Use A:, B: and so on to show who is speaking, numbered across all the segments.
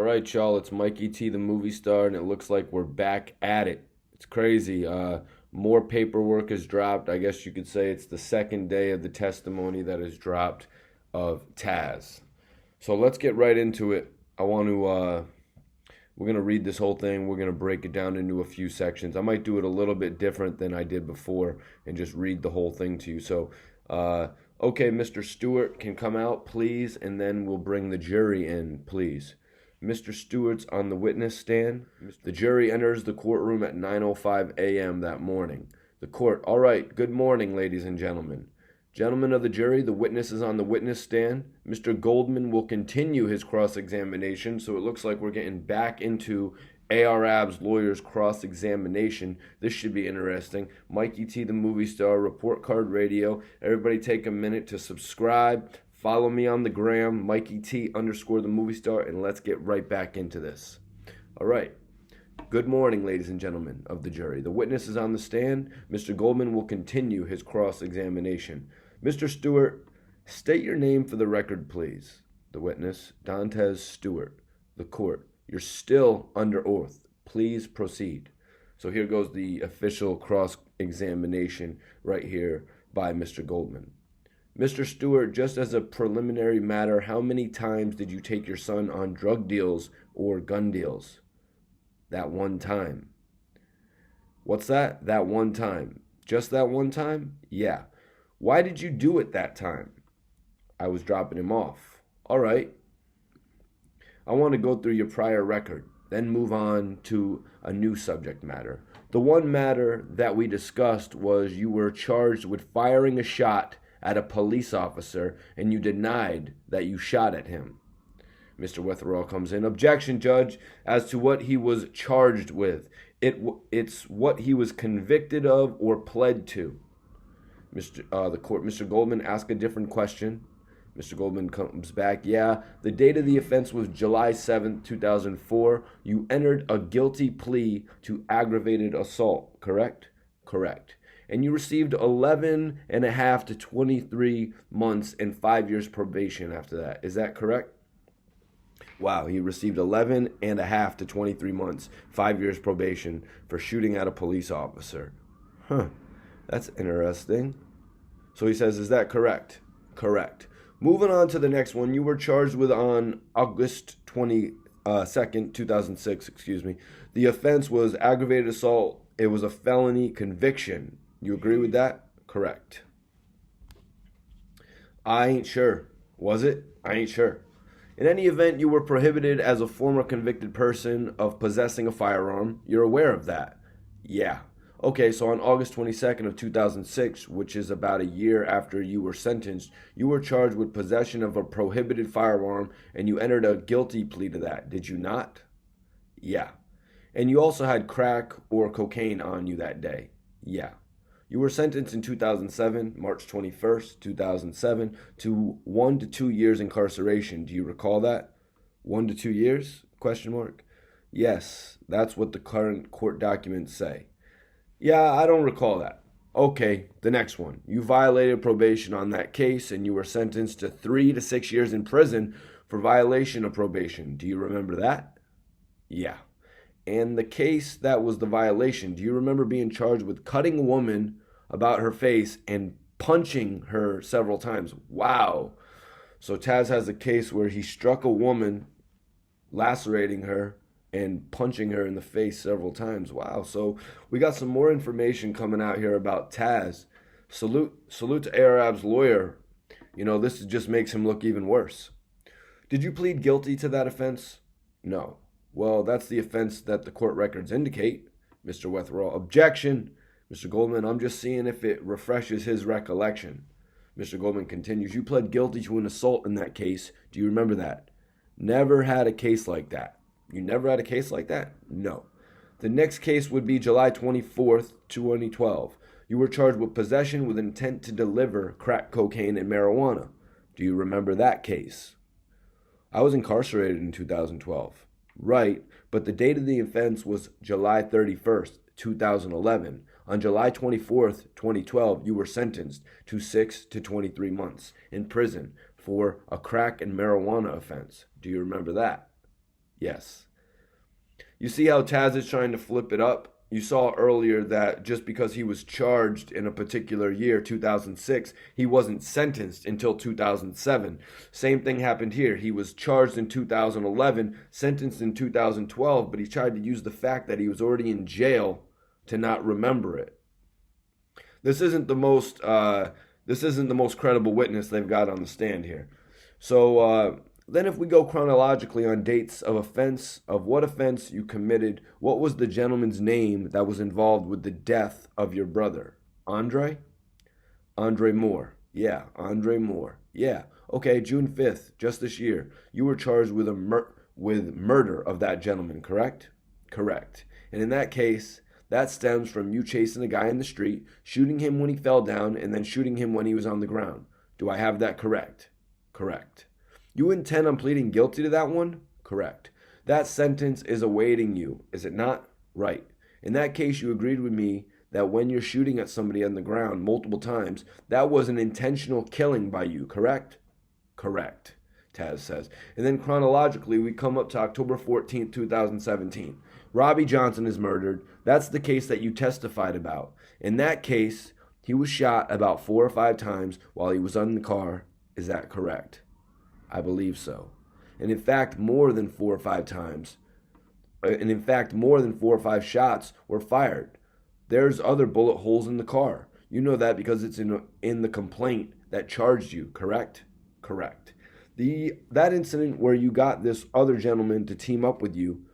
A: right, y'all, it's Mikey T, the movie star, and it looks like we're back at it. It's crazy. More paperwork has dropped. I guess you could say it's the second day of the testimony that has dropped of Taz. So let's get right into it. We're going to read this whole thing. We're going to break it down into a few sections. I might do it a little bit different than I did before and just read the whole thing to you. So, okay, Mr. Stewart can come out, please, and then we'll bring the jury in, please. Mr. Stewart's on the witness stand. The jury enters the courtroom at 9:05 a.m. that morning. The court, all right, good morning, ladies and gentlemen. Gentlemen of the jury, the witness is on the witness stand. Mr. Goldman will continue his cross-examination, so it looks like we're getting back into ARAB's lawyer's cross-examination. This should be interesting. Mikey T, the movie star, Report Card Radio. Everybody take a minute to subscribe. Follow me on the gram, Mikey T _ the movie star, and let's get right back into this. All right. Good morning, ladies and gentlemen of the jury. The witness is on the stand. Mr. Goldman will continue his cross-examination. Mr. Stewart, state your name for the record, please. The witness, Dantes Stewart. The court, you're still under oath. Please proceed. So here goes the official cross-examination right here by Mr. Goldman. Mr. Stewart, just as a preliminary matter, how many times did you take your son on drug deals or gun deals? That one time. What's that? That one time. Just that one time? Yeah. Why did you do it that time? I was dropping him off. All right. I want to go through your prior record, then move on to a new subject matter. The one matter that we discussed was you were charged with firing a shot at a police officer, and you denied that you shot at him. Mr. Wetherall comes in. Objection, Judge, as to what he was charged with. It's what he was convicted of or pled to. The court, Mr. Goldman, ask a different question. Mr. Goldman comes back. Yeah, the date of the offense was July 7th, 2004. You entered a guilty plea to aggravated assault, correct? Correct. And you received 11 and a half to 23 months and 5 years probation after that. Is that correct? Wow, he received 11 and a half to 23 months, 5 years probation for shooting at a police officer. That's interesting. So he says, is that correct? Correct. Moving on to the next one, you were charged with on August 22nd, 2006, The offense was aggravated assault. It was a felony conviction. You agree with that? Correct. I ain't sure. Was it? I ain't sure. In any event, you were prohibited as a former convicted person of possessing a firearm. You're aware of that? Yeah. Okay, so on August 22nd of 2006, which is about a year after you were sentenced, you were charged with possession of a prohibited firearm, and you entered a guilty plea to that. Did you not? Yeah. And you also had crack or cocaine on you that day. Yeah. You were sentenced in 2007, March 21st, 2007, to 1 to 2 years incarceration. Do you recall that? 1 to 2 years? Question mark. Yes, that's what the current court documents say. Yeah, I don't recall that. Okay, the next one. You violated probation on that case, and you were sentenced to 3 to 6 years in prison for violation of probation. Do you remember that? Yeah. And the case that was the violation, do you remember being charged with cutting a woman about her face and punching her several times? Wow. So Taz has a case where he struck a woman, lacerating her and punching her in the face several times. Wow. So we got some more information coming out here about Taz. Salute to Arab's lawyer. You know, this just makes him look even worse. Did you plead guilty to that offense? No. Well, that's the offense that the court records indicate. Mr. Wetherall, objection. Mr. Goldman, I'm just seeing if it refreshes his recollection. Mr. Goldman continues, you pled guilty to an assault in that case. Do you remember that? Never had a case like that. You never had a case like that? No. The next case would be July 24th, 2012. You were charged with possession with intent to deliver crack cocaine and marijuana. Do you remember that case? I was incarcerated in 2012. Right, but the date of the offense was July 31st, 2011. On July 24th, 2012, you were sentenced to 6 to 23 months in prison for a crack and marijuana offense. Do you remember that? Yes. You see how Taz is trying to flip it up? You saw earlier that just because he was charged in a particular year, 2006, he wasn't sentenced until 2007. Same thing happened here. He was charged in 2011, sentenced in 2012, but he tried to use the fact that he was already in jail to not remember it. This isn't the most credible witness they've got on the stand here. So then if we go chronologically on dates of offense, of what offense you committed, what was the gentleman's name that was involved with the death of your brother? Andre? Andre Moore. Yeah, Andre Moore. Yeah. Okay, June 5th, just this year, you were charged with murder of that gentleman, correct? Correct. And in that case, that stems from you chasing a guy in the street, shooting him when he fell down, and then shooting him when he was on the ground. Do I have that correct? Correct. You intend on pleading guilty to that one? Correct. That sentence is awaiting you, is it not? Right. In that case, you agreed with me that when you're shooting at somebody on the ground multiple times, that was an intentional killing by you, correct? Correct, Taz says. And then chronologically, we come up to October 14th, 2017. Robbie Johnson is murdered. That's the case that you testified about. In that case, he was shot about 4 or 5 times while he was in the car. Is that correct? I believe so. And in fact, more than 4 or 5 times. And in fact, more than 4 or 5 shots were fired. There's other bullet holes in the car. You know that because it's in the complaint that charged you, correct? Correct. That incident where you got this other gentleman to team up with you,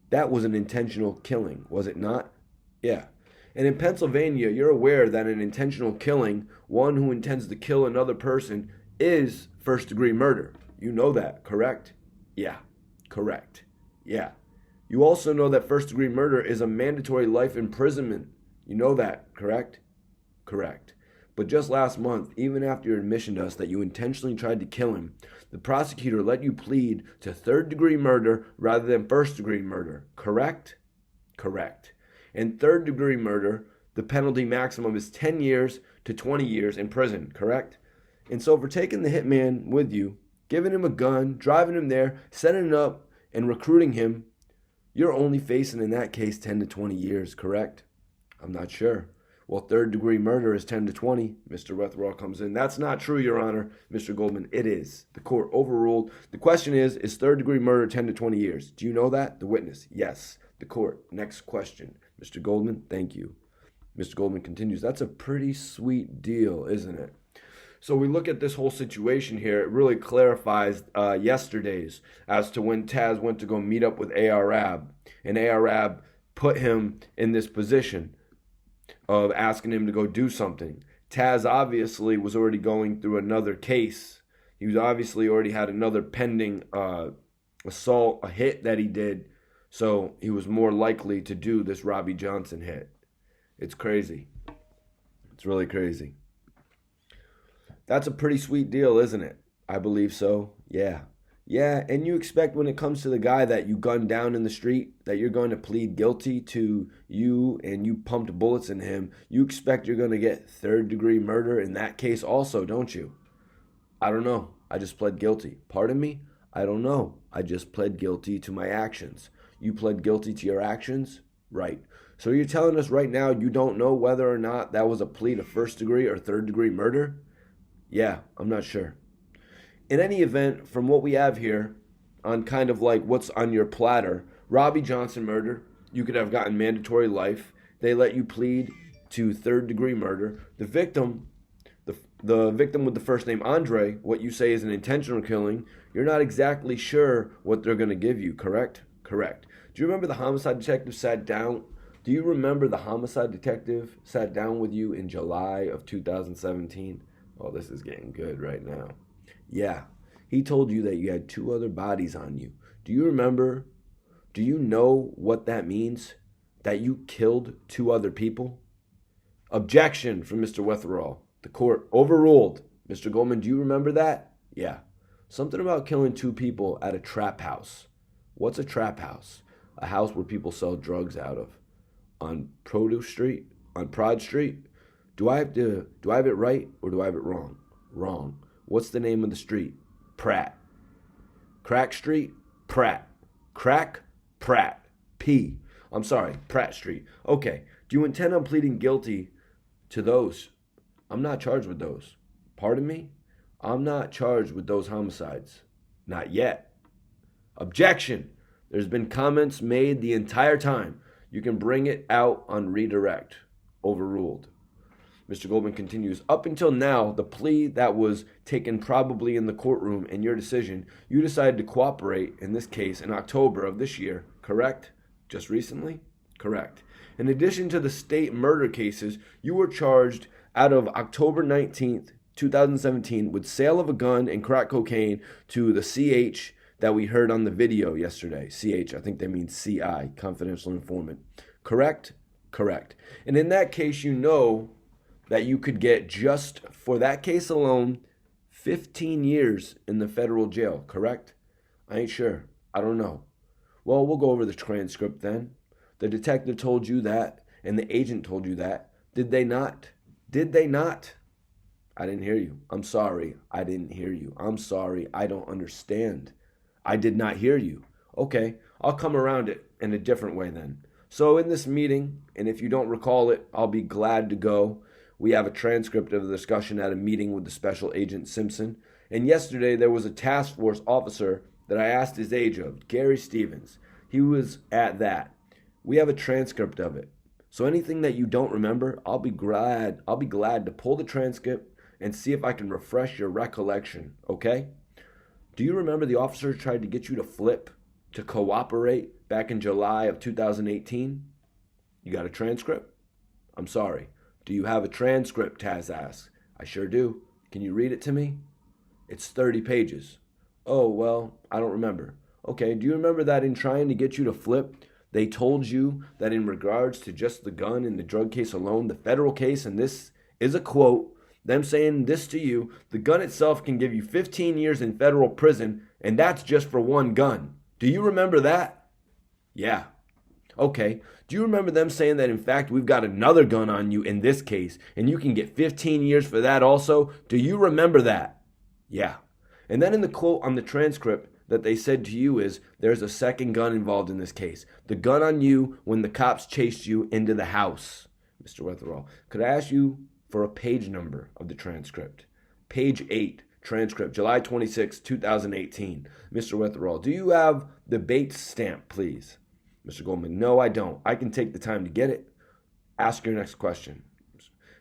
A: that was an intentional killing, was it not? Yeah. And in Pennsylvania, you're aware that an intentional killing, one who intends to kill another person, is first-degree murder. You know that, correct? Yeah, correct. Yeah. You also know that first-degree murder is a mandatory life imprisonment. You know that, correct? Correct. But just last month, even after your admission to us that you intentionally tried to kill him, the prosecutor let you plead to third-degree murder rather than first-degree murder, correct? Correct. In third-degree murder, the penalty maximum is 10 years to 20 years in prison, correct? And so for taking the hitman with you, giving him a gun, driving him there, setting it up, and recruiting him, you're only facing, in that case, 10 to 20 years, correct? I'm not sure. Well, third-degree murder is 10 to 20. Mr. Wetherall comes in. That's not true, Your Honor. Mr. Goldman, it is. The court overruled. The question is third-degree murder 10 to 20 years? Do you know that? The witness, yes. The court, next question. Mr. Goldman, thank you. Mr. Goldman continues, that's a pretty sweet deal, isn't it? So we look at this whole situation here. It really clarifies yesterday's as to when Taz went to go meet up with ARAB. And ARAB put him in this position of asking him to go do something. Taz obviously was already going through another case. He was obviously already had another pending assault, a hit that he did. So he was more likely to do this Robbie Johnson hit. It's crazy. It's really crazy. That's a pretty sweet deal, isn't it? I believe so. Yeah. Yeah, and you expect when it comes to the guy that you gunned down in the street that you're going to plead guilty to you and you pumped bullets in him. You expect you're going to get third-degree murder in that case also, don't you? I don't know. I just pled guilty. Pardon me? I don't know. I just pled guilty to my actions. You pled guilty to your actions? Right. So you're telling us right now you don't know whether or not that was a plea to first-degree or third-degree murder? Yeah, I'm not sure. In any event, from what we have here, on kind of like what's on your platter, Robbie Johnson murder, you could have gotten mandatory life. They let you plead to third-degree murder. The victim with the first name Andre, what you say is an intentional killing, you're not exactly sure what they're going to give you, correct? Correct. Do you remember the homicide detective sat down? Do you remember the homicide detective sat down with you in July of 2017? Oh, this is getting good right now. Yeah, he told you that you had 2 other bodies on you. Do you remember? Do you know what that means? That you killed 2 other people? Objection from Mr. Wetherall. The court overruled. Mr. Goldman, do you remember that? Yeah. Something about killing 2 people at a trap house. What's a trap house? A house where people sell drugs out of. On Produce Street? On Prod Street? Do I have it right or do I have it wrong? Wrong. What's the name of the street? Pratt. Crack Street? Pratt. Crack, Pratt, P. I'm sorry, Pratt Street. Okay, do you intend on pleading guilty to those? I'm not charged with those. Pardon me? I'm not charged with those homicides. Not yet. Objection. There's been comments made the entire time. You can bring it out on redirect. Overruled. Mr. Goldman continues, up until now, the plea that was taken probably in the courtroom and your decision, you decided to cooperate in this case in October of this year, correct? Just recently? Correct. In addition to the state murder cases, you were charged out of October 19th, 2017 with sale of a gun and crack cocaine to the CH that we heard on the video yesterday. CH, I think they mean CI, confidential informant. Correct? Correct. And in that case, you know that you could get, just for that case alone, 15 years in the federal jail, correct? I ain't sure. I don't know. Well, we'll go over the transcript then. The detective told you that, and the agent told you that. Did they not? Did they not? I didn't hear you. I'm sorry. I didn't hear you. I'm sorry. I don't understand. I did not hear you. Okay, I'll come around it in a different way then. So in this meeting, and if you don't recall it, I'll be glad to go. We have a transcript of the discussion at a meeting with the Special Agent Simpson. And yesterday there was a task force officer that I asked his age of, Gary Stevens. He was at that. We have a transcript of it. So anything that you don't remember, I'll be glad to pull the transcript and see if I can refresh your recollection, okay? Do you remember the officer tried to get you to flip, to cooperate back in July of 2018? You got a transcript? I'm sorry. Do you have a transcript, Taz asks. I sure do. Can you read it to me? It's 30 pages. Oh, well, I don't remember. Okay, do you remember that in trying to get you to flip, they told you that in regards to just the gun and the drug case alone, the federal case, and this is a quote, them saying this to you, the gun itself can give you 15 years in federal prison, and that's just for one gun. Do you remember that? Yeah. Okay. Do you remember them saying that, in fact, we've got another gun on you in this case, and you can get 15 years for that also? Do you remember that? Yeah. And then in the quote on the transcript that they said to you is, there's a second gun involved in this case. The gun on you when the cops chased you into the house. Mr. Wetherall, could I ask you for a page number of the transcript? Page 8, transcript, July 26, 2018. Mr. Wetherall, do you have the Bates stamp, please? Mr. Goldman, no, I don't. I can take the time to get it. Ask your next question.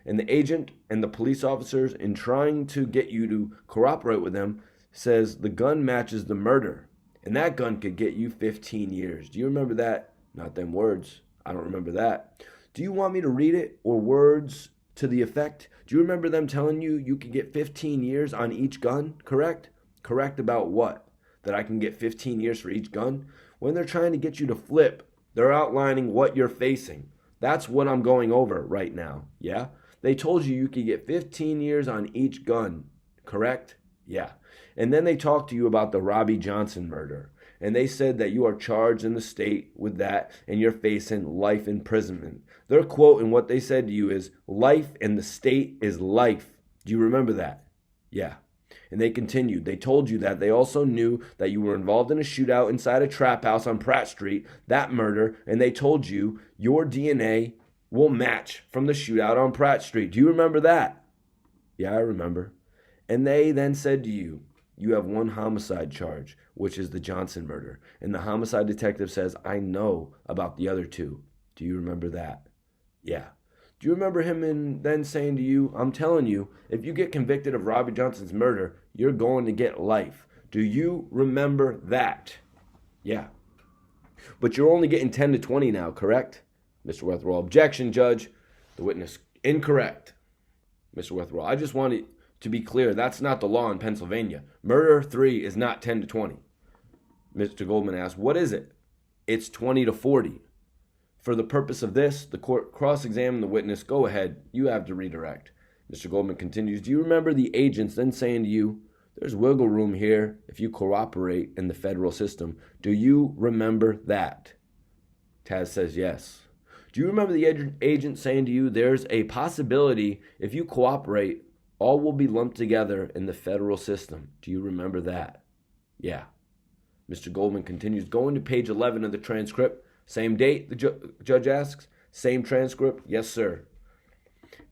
A: And the agent and the police officers, in trying to get you to cooperate with them, says the gun matches the murder. And that gun could get you 15 years. Do you remember that? Not them words. I don't remember that. Do you want me to read it, or words to the effect? Do you remember them telling you you could get 15 years on each gun? Correct? Correct about what? That I can get 15 years for each gun? When they're trying to get you to flip, they're outlining what you're facing. That's what I'm going over right now. Yeah? They told you you could get 15 years on each gun. Correct? Yeah. And then they talked to you about the Robbie Johnson murder. And they said that you are charged in the state with that and you're facing life imprisonment. Their quote and what they said to you is, life in the state is life. Do you remember that? Yeah. And they continued. They told you that they also knew that you were involved in a shootout inside a trap house on Pratt Street, that murder, and they told you your DNA will match from the shootout on Pratt Street. Do you remember that? Yeah, I remember. And they then said to you, you have one homicide charge, which is the Johnson murder. And the homicide detective says, I know about the other two. Do you remember that? Yeah. Do you remember him then saying to you, I'm telling you, if you get convicted of Robbie Johnson's murder, you're going to get life. Do you remember that? Yeah. But you're only getting 10 to 20 now, correct? Mr. Wetherall, objection, Judge. The witness, incorrect. Mr. Wetherall, I just wanted to be clear, that's not the law in Pennsylvania. Murder 3 is not 10 to 20. Mr. Goldman asked, what is it? It's 20 to 40. For the purpose of this, the court cross-examined the witness. Go ahead. You have to redirect. Mr. Goldman continues, do you remember the agents then saying to you, there's wiggle room here if you cooperate in the federal system? Do you remember that? Taz says yes. Do you remember the agent saying to you, there's a possibility if you cooperate, all will be lumped together in the federal system? Do you remember that? Yeah. Mr. Goldman continues. Going to page 11 of the transcript. Same date, the judge asks. Same transcript? Yes, sir.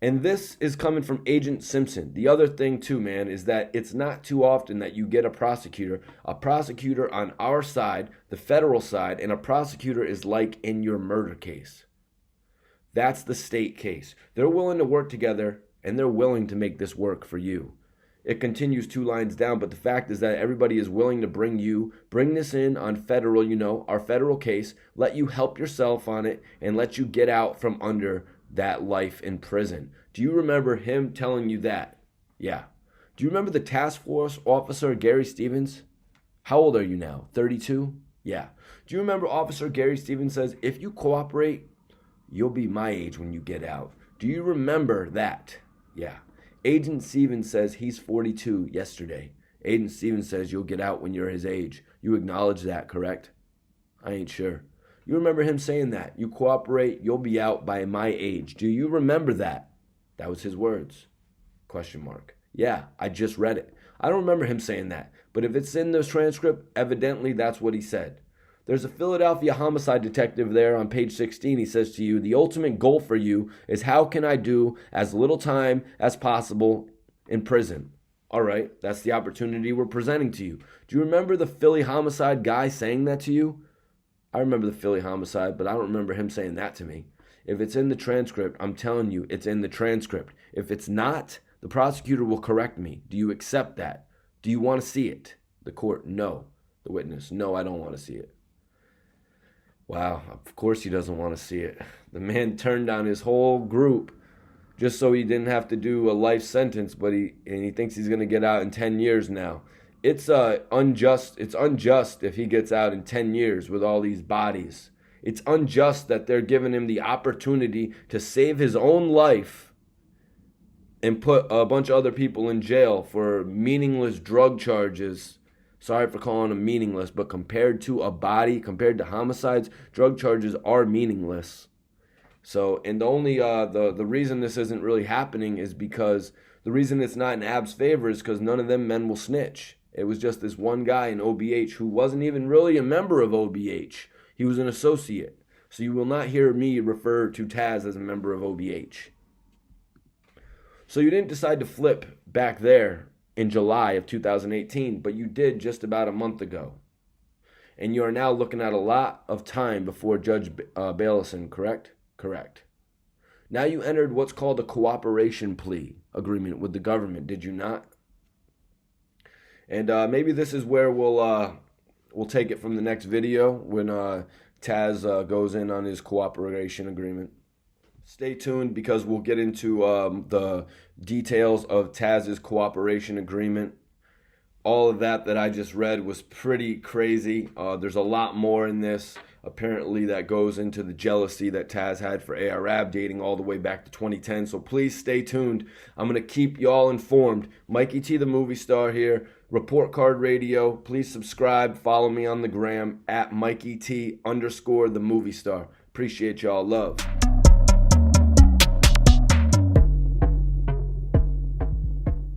A: And this is coming from Agent Simpson. The other thing too, man, is that it's not too often that you get a prosecutor on our side, the federal side, and a prosecutor is like in your murder case. That's the state case. They're willing to work together, and they're willing to make this work for you. It continues 2 lines down, but the fact is that everybody is willing to bring this in on federal, our federal case, let you help yourself on it, and let you get out from under that life in prison. Do you remember him telling you that? Yeah. Do you remember the task force officer, Gary Stevens? How old are you now? 32? Yeah. Do you remember Officer Gary Stevens says, if you cooperate, you'll be my age when you get out. Do you remember that? Yeah. Agent Stevens says he's 42 yesterday. Agent Stevens says you'll get out when you're his age. You acknowledge that, correct? I ain't sure. You remember him saying that. You cooperate, you'll be out by my age. Do you remember that? That was his words. Question mark. Yeah, I just read it. I don't remember him saying that. But if it's in the transcript, evidently that's what he said. There's a Philadelphia homicide detective there on page 16. He says to you, the ultimate goal for you is how can I do as little time as possible in prison? All right, that's the opportunity we're presenting to you. Do you remember the Philly homicide guy saying that to you? I remember the Philly homicide, but I don't remember him saying that to me. If it's in the transcript, I'm telling you, it's in the transcript. If it's not, the prosecutor will correct me. Do you accept that? Do you want to see it? The court, no. The witness, no, I don't want to see it. Wow, of course he doesn't want to see it. The man turned down his whole group just so he didn't have to do a life sentence, but he thinks he's going to get out in 10 years now. It's unjust. It's unjust if he gets out in 10 years with all these bodies. It's unjust that they're giving him the opportunity to save his own life and put a bunch of other people in jail for meaningless drug charges. Sorry for calling them meaningless, but compared to a body, compared to homicides, drug charges are meaningless. So, and the only the reason this isn't really happening is because the reason it's not in Ab's favor is because none of them men will snitch. It was just this one guy in OBH who wasn't even really a member of OBH. He was an associate. So you will not hear me refer to Taz as a member of OBH. So you didn't decide to flip back there in July of 2018, but you did just about a month ago. And you are now looking at a lot of time before Judge Bailison, correct? Correct. Now you entered what's called a cooperation plea agreement with the government, did you not? And maybe this is where we'll take it from the next video when Taz goes in on his cooperation agreement. Stay tuned because we'll get into the details of Taz's cooperation agreement. All of that I just read was pretty crazy. There's a lot more in this, apparently, that goes into the jealousy that Taz had for ARAB dating all the way back to 2010. So please stay tuned. I'm going to keep y'all informed. Mikey T, the movie star here. Report Card Radio. Please subscribe. Follow me on the gram at Mikey T _ the movie star. Appreciate y'all. Love.